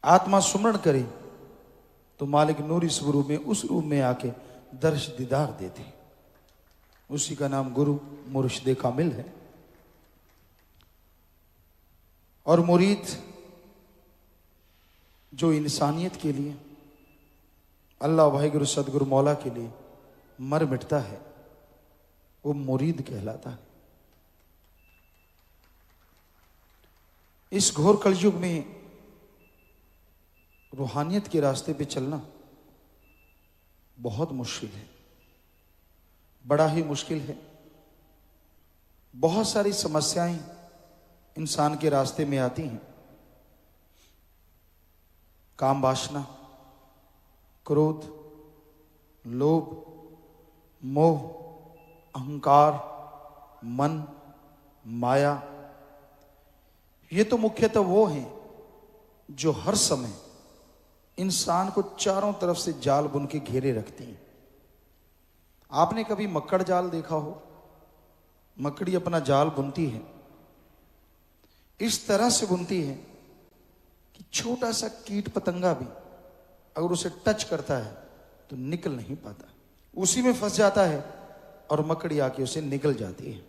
आत्मा सुमरण करे तो मालिक नूर इस रूप में, उस रूप में आके दर्श दीदार देते। उसी का नाम गुरु मुर्शिद कामिल है। और मुरीद जो इंसानियत के लिए, अल्लाह वाहिगुरु सदगुरु मौला के लिए मर मिटता है, वो मुरीद कहलाता है। इस घोर कलयुग में रूहानियत के रास्ते पे चलना बहुत मुश्किल है, बड़ा ही मुश्किल है। बहुत सारी समस्याएं इंसान के रास्ते में आती हैं। काम वासना, क्रोध, लोभ, मोह, अहंकार, मन, माया, ये तो मुख्यतः वो हैं जो हर समय इंसान को चारों तरफ से जाल बुन के घेरे रखती हैं। आपने कभी मक्कड़ जाल देखा हो? मकड़ी अपना जाल बुनती है, इस तरह से बुनती है कि छोटा सा कीट पतंगा भी अगर उसे टच करता है तो निकल नहीं पाता, उसी में फंस जाता है और मकड़ी आके उसे निकल जाती है।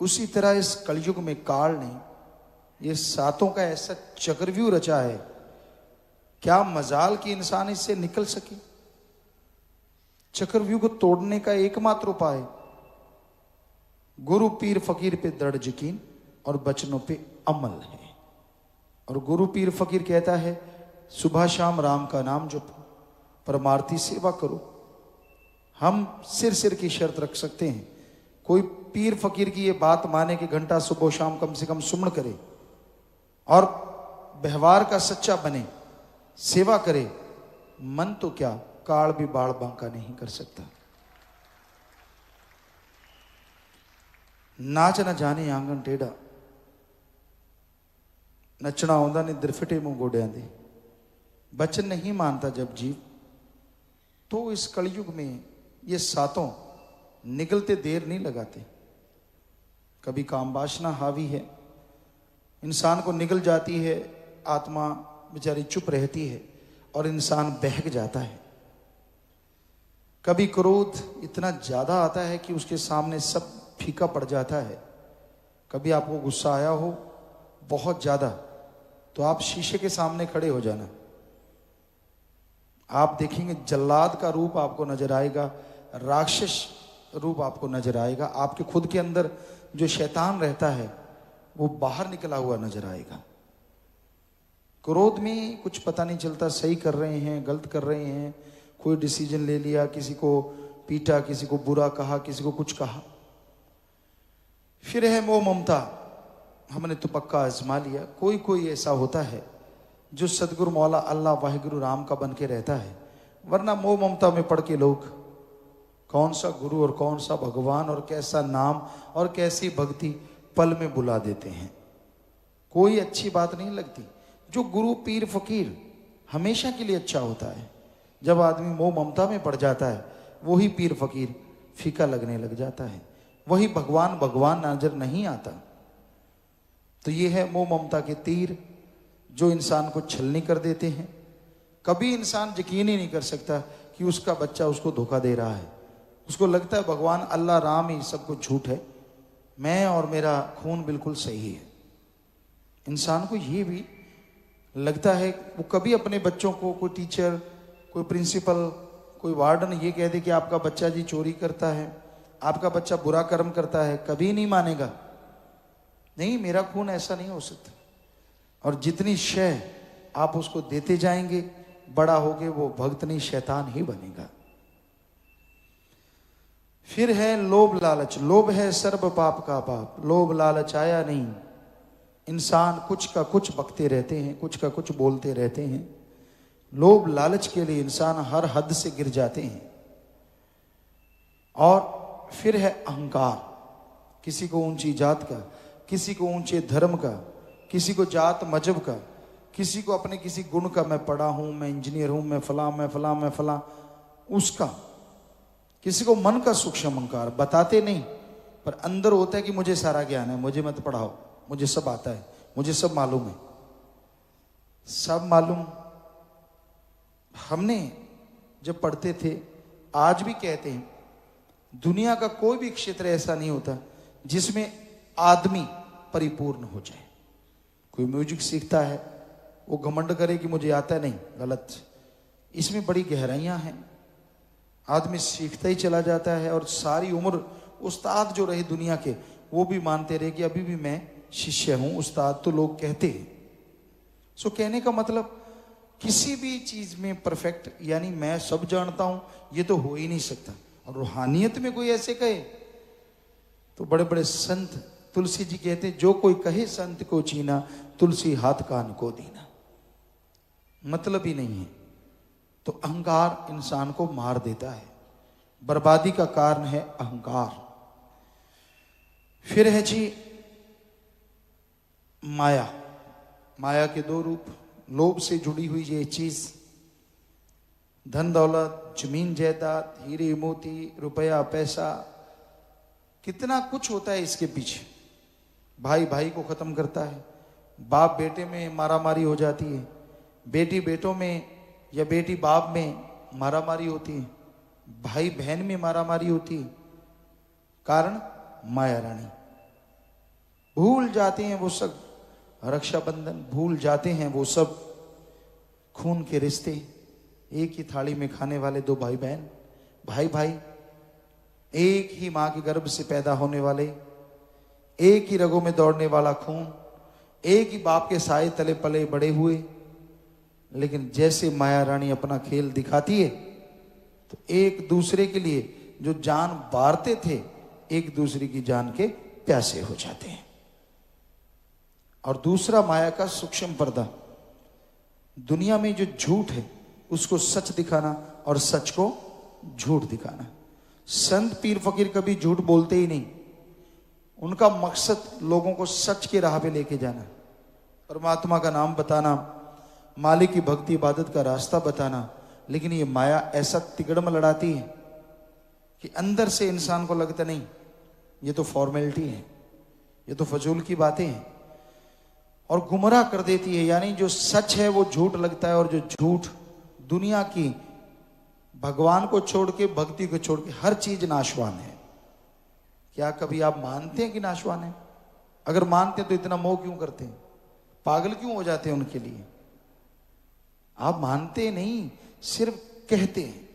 उसी तरह इस कलयुग में काल ने ये सातों का ऐसा चक्रव्यूह रचा है, क्या मजाल कि इंसान इससे निकल सके। चक्रव्यूह को तोड़ने का एकमात्र उपाय गुरु पीर फकीर पे दृढ़ यकीन और बचनों पे अमल है। और गुरु पीर फकीर कहता है सुबह शाम राम का नाम जपो, परमार्थी सेवा करो। हम सिर सिर की शर्त रख सकते हैं, कोई पीर फकीर की ये बात माने कि घंटा सुबह शाम कम से कम सुमन करे और व्यवहार का सच्चा बने, सेवा करे, मन तो क्या काल भी बाढ़ बांका नहीं कर सकता। नाच न जाने आंगन टेढ़ा, नचना आउंदा ने दिरफिटे मुंह गोडियां दे। बचन नहीं मानता जब जीव, तो इस कलयुग में ये सातों निगलते देर नहीं लगाते। कभी काम वासना हावी है, इंसान को निगल जाती है, आत्मा बेचारी चुप रहती है और इंसान बहक जाता है। कभी क्रोध इतना ज्यादा आता है कि उसके सामने सब फीका पड़ जाता है। कभी आपको गुस्सा आया हो बहुत ज्यादा, तो आप शीशे के सामने खड़े हो जाना, आप देखेंगे जल्लाद का रूप आपको नजर आएगा, राक्षस रूप आपको नजर आएगा। आपके खुद के अंदर जो शैतान रहता है वो बाहर निकला हुआ नजर आएगा। क्रोध में कुछ पता नहीं चलता, सही कर रहे हैं गलत कर रहे हैं, कोई डिसीजन ले लिया, किसी को पीटा, किसी को बुरा कहा, किसी को कुछ कहा। फिर है मोह ममता, हमने तो पक्का आजमा लिया। कोई कोई ऐसा होता है जो सदगुरु मौला अल्लाह वाहिगुरु राम का बन के रहता है, वरना मोह ममता में पड़ के लोग कौन सा गुरु और कौन सा भगवान और कैसा नाम और कैसी भक्ति पल में बुला देते हैं। कोई अच्छी बात नहीं लगती। जो गुरु पीर फकीर हमेशा के लिए अच्छा होता है, जब आदमी मोह ममता में पड़ जाता है वही पीर फकीर फीका लगने लग जाता है, वही भगवान भगवान नजर नहीं आता। तो ये है मोह ममता के तीर जो इंसान को छलनी कर देते हैं। कभी इंसान यकीन ही नहीं कर सकता कि उसका बच्चा उसको धोखा दे रहा है। उसको लगता है भगवान अल्लाह राम ही सब कुछ झूठ है, मैं और मेरा खून बिल्कुल सही है। इंसान को ये भी लगता है, वो कभी अपने बच्चों को कोई टीचर, कोई प्रिंसिपल, कोई वार्डन ये कह दे कि आपका बच्चा जी चोरी करता है, आपका बच्चा बुरा कर्म करता है, कभी नहीं मानेगा। नहीं, मेरा खून ऐसा नहीं हो सकता। और जितनी शय आप उसको देते जाएंगे, बड़ा होके वो भक्त नहीं शैतान ही बनेगा। फिर है लोभ लालच। लोभ है सर्व पाप का पाप। लोभ लालच आया नहीं, इंसान कुछ का कुछ बकते रहते हैं, कुछ का कुछ बोलते रहते हैं। लोभ लालच के लिए इंसान हर हद से गिर जाते हैं। और फिर है अहंकार, किसी को ऊंची जात का, किसी को ऊंचे धर्म का, किसी को जात मजहब का, किसी को अपने किसी गुण का, मैं पढ़ा हूं, मैं इंजीनियर हूं, मैं फला मैं फला मैं फला, उसका। किसी को मन का सूक्ष्म अहंकार, बताते नहीं पर अंदर होता है कि मुझे सारा ज्ञान है, मुझे मत पढ़ाओ, मुझे सब आता है, मुझे सब मालूम है। सब मालूम, हमने जब पढ़ते थे, आज भी कहते हैं, दुनिया का कोई भी क्षेत्र ऐसा नहीं होता जिसमें आदमी परिपूर्ण हो जाए। कोई म्यूजिक सीखता है, वो घमंड करे कि मुझे आता नहीं, गलत। इसमें बड़ी गहराइयां हैं। आदमी सीखता ही चला जाता है और सारी उम्र उस्ताद जो रहे दुनिया के, वो भी मानते रहे कि अभी भी मैं शिष्य हूं, उस्ताद तो लोग कहते हैं। सो कहने का मतलब किसी भी चीज में परफेक्ट, यानी मैं सब जानता हूं, ये तो हो ही नहीं सकता। और रूहानियत में कोई ऐसे कहे तो बड़े बड़े संत, तुलसी जी कहते हैं, जो कोई कहे संत को चीना, तुलसी हाथ कान को दीना। मतलब ही नहीं है। तो अहंकार इंसान को मार देता है, बर्बादी का कारण है अहंकार। फिर है जी माया। माया के दो रूप, लोभ से जुड़ी हुई ये चीज, धन दौलत, जमीन जायदाद, हीरे मोती, रुपया पैसा, कितना कुछ होता है इसके पीछे। भाई भाई को खत्म करता है, बाप बेटे में मारामारी हो जाती है, बेटी बेटों में या बेटी बाप में मारामारी होती है, भाई बहन में मारामारी होती है। कारण माया रानी। भूल जाते हैं वो सब रक्षाबंधन, भूल जाते हैं वो सब खून के रिश्ते, एक ही थाली में खाने वाले दो भाई बहन, भाई भाई, एक ही मां के गर्भ से पैदा होने वाले, एक ही रगों में दौड़ने वाला खून, एक ही बाप के साए तले पले बड़े हुए। लेकिन जैसे माया रानी अपना खेल दिखाती है तो एक दूसरे के लिए जो जान बारते थे, एक दूसरे की जान के प्यासे हो जाते हैं। और दूसरा माया का सूक्ष्म पर्दा, दुनिया में जो झूठ है उसको सच दिखाना और सच को झूठ दिखाना। संत पीर फकीर कभी झूठ बोलते ही नहीं, उनका मकसद लोगों को सच के राह पे लेके जाना, परमात्मा का नाम बताना, मालिक की भक्ति इबादत का रास्ता बताना। लेकिन ये माया ऐसा तिगड़म लड़ाती है कि अंदर से इंसान को लगता नहीं ये तो फॉर्मेलिटी है, ये तो फजूल की बातें हैं, और गुमराह कर देती है। यानी जो सच है वो झूठ लगता है, और जो झूठ दुनिया की, भगवान को छोड़ के, भक्ति को छोड़ के, हर चीज नाशवान है। क्या कभी आप मानते हैं कि नाशवान है? अगर मानते हैं तो इतना मोह क्यों करते हैं, पागल क्यों हो जाते हैं उनके लिए? आप मानते नहीं, सिर्फ कहते हैं।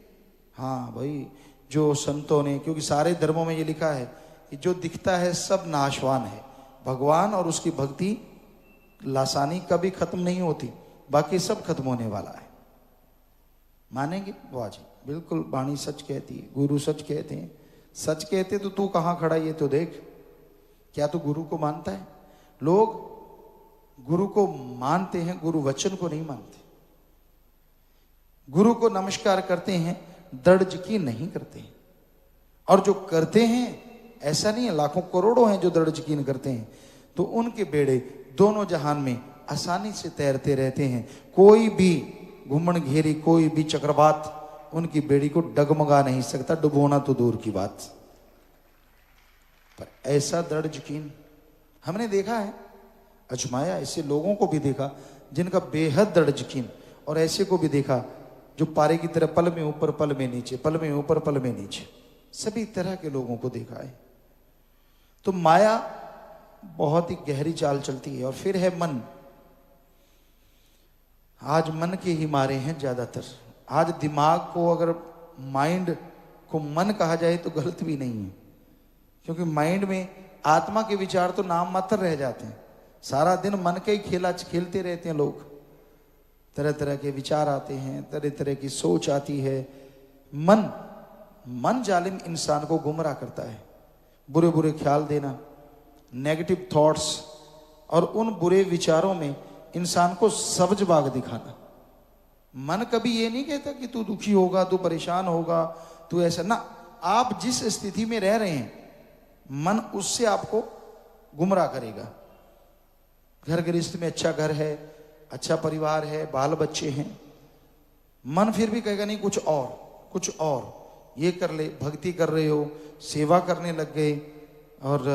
हाँ भाई, जो संतों ने, क्योंकि सारे धर्मों में ये लिखा है कि जो दिखता है सब नाशवान है, भगवान और उसकी भक्ति लासानी कभी खत्म नहीं होती, बाकी सब खत्म होने वाला है। मानेंगे? वाह जी, बिल्कुल वाणी सच कहती है, गुरु सच कहते हैं। सच कहते तो तू कहां खड़ा ये तो देख, क्या तू गुरु को मानता है? लोग गुरु को मानते हैं, गुरु वचन को नहीं मानते। गुरु को नमस्कार करते हैं, दृढ़ यकीन नहीं करते। और जो करते हैं, ऐसा नहीं है, लाखों करोड़ों हैं जो दृढ़ यकीन करते हैं, तो उनके बेड़े दोनों जहान में आसानी से तैरते रहते हैं। कोई भी घुमन घेरी, कोई भी चक्रवात उनकी बेड़ी को डगमगा नहीं सकता, डुबोना तो दूर की बात। पर ऐसा दृढ़ यकीन हमने देखा है, अजमाया, ऐसे लोगों को भी देखा जिनका बेहद दृढ़ यकीन, और ऐसे को भी देखा जो पारे की तरह पल में ऊपर पल में नीचे, पल में ऊपर पल में नीचे, सभी तरह के लोगों को देखा है। तो माया बहुत ही गहरी चाल चलती है। और फिर है मन। आज मन के ही मारे हैं ज्यादातर। आज दिमाग को, अगर माइंड को मन कहा जाए तो गलत भी नहीं है, क्योंकि माइंड में आत्मा के विचार तो नाम मात्र रह जाते हैं। सारा दिन मन के ही खेला खेलते रहते हैं लोग, तरह तरह के विचार आते हैं, तरह तरह की सोच आती है। मन जालिम इंसान को गुमराह करता है। बुरे बुरे ख्याल देना, नेगेटिव थॉट्स, और उन बुरे विचारों में इंसान को सब्ज बाग दिखाना। मन कभी ये नहीं कहता कि तू दुखी होगा, तू परेशान होगा, तू ऐसा ना। आप जिस स्थिति में रह रहे हैं, मन उससे आपको गुमराह करेगा। घर गृहस्थ में अच्छा घर है, अच्छा परिवार है, बाल बच्चे हैं, मन फिर भी कहेगा नहीं कुछ और ये कर ले। भक्ति कर रहे हो, सेवा करने लग गए और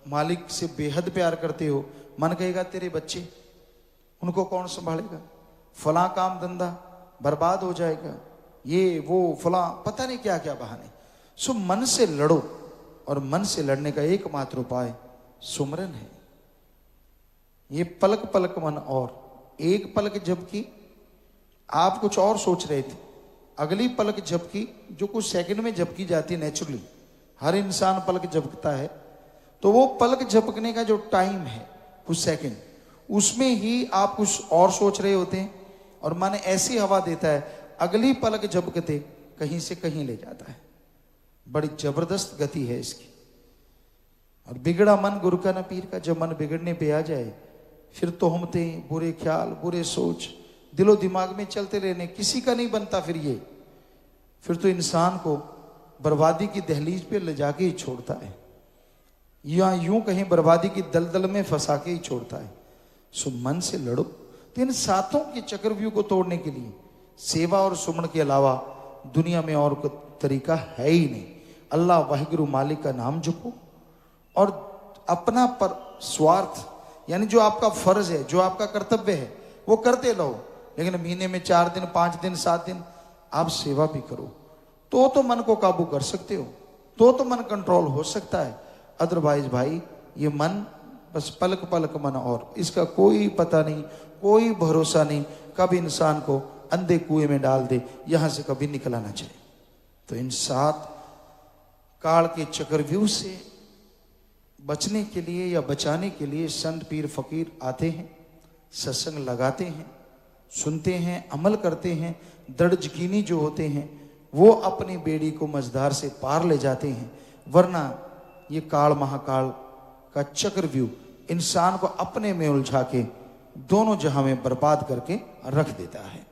मालिक से बेहद प्यार करते हो, मन कहेगा तेरे बच्चे, उनको कौन संभालेगा? फला काम धंधा बर्बाद हो जाएगा, ये वो फला, पता नहीं क्या क्या बहाने। सो मन से लड़ो, और मन से लड़ने का एकमात्र उपाय सुमरन है। ये पलक पलक मन, और एक पलक झपकी आप कुछ और सोच रहे थे, अगली पलक झपकी जो कुछ सेकंड में झपकी जाती है नेचुरली, हर इंसान पलक झपकता है, तो वो पलक झपकने का जो टाइम है कुछ सेकंड, उसमें ही आप कुछ और सोच रहे होते हैं, और मन ऐसी हवा देता है अगली पलक झपकते कहीं से कहीं ले जाता है। बड़ी जबरदस्त गति है इसकी। और बिगड़ा मन गुरु का न पीर का, जब मन बिगड़ने पे आ जाए फिर तोहमतें, बुरे ख्याल, बुरे सोच दिलो दिमाग में चलते रहने, किसी का नहीं बनता फिर ये, फिर तो इंसान को बर्बादी की दहलीज पे ले जाके ही छोड़ता है, या यूं कहीं बर्बादी की दलदल में फंसा के ही छोड़ता है। सो मन से लड़ो। तो इन सातों के चक्रव्यूह को तोड़ने के लिए सेवा और सुमन के अलावा दुनिया में और कोई तरीका है ही नहीं। अल्लाह वाहिगुरु मालिक का नाम जपो, और अपना पर स्वार्थ यानी जो आपका फर्ज है, जो आपका कर्तव्य है, वो करते रहो। लेकिन महीने में 4 दिन, 5 दिन, 7 दिन आप सेवा भी करो, तो मन को काबू कर सकते हो, तो मन कंट्रोल हो सकता है। अदरवाइज भाई ये मन बस पलक पलक मन, और इसका कोई पता नहीं, कोई भरोसा नहीं, कब इंसान को अंधे कुएं में डाल दे, यहां से कभी निकला ना जाए। तो इन 7 काल के चक्रव्यूह से बचने के लिए या बचाने के लिए संत पीर फकीर आते हैं, सत्संग लगाते हैं, सुनते हैं, अमल करते हैं। दृढ़ यकीनी जो होते हैं वो अपनी बेड़ी को मझधार से पार ले जाते हैं, वरना ये काल महाकाल का चक्रव्यूह इंसान को अपने में उलझा के दोनों जहां में बर्बाद करके रख देता है।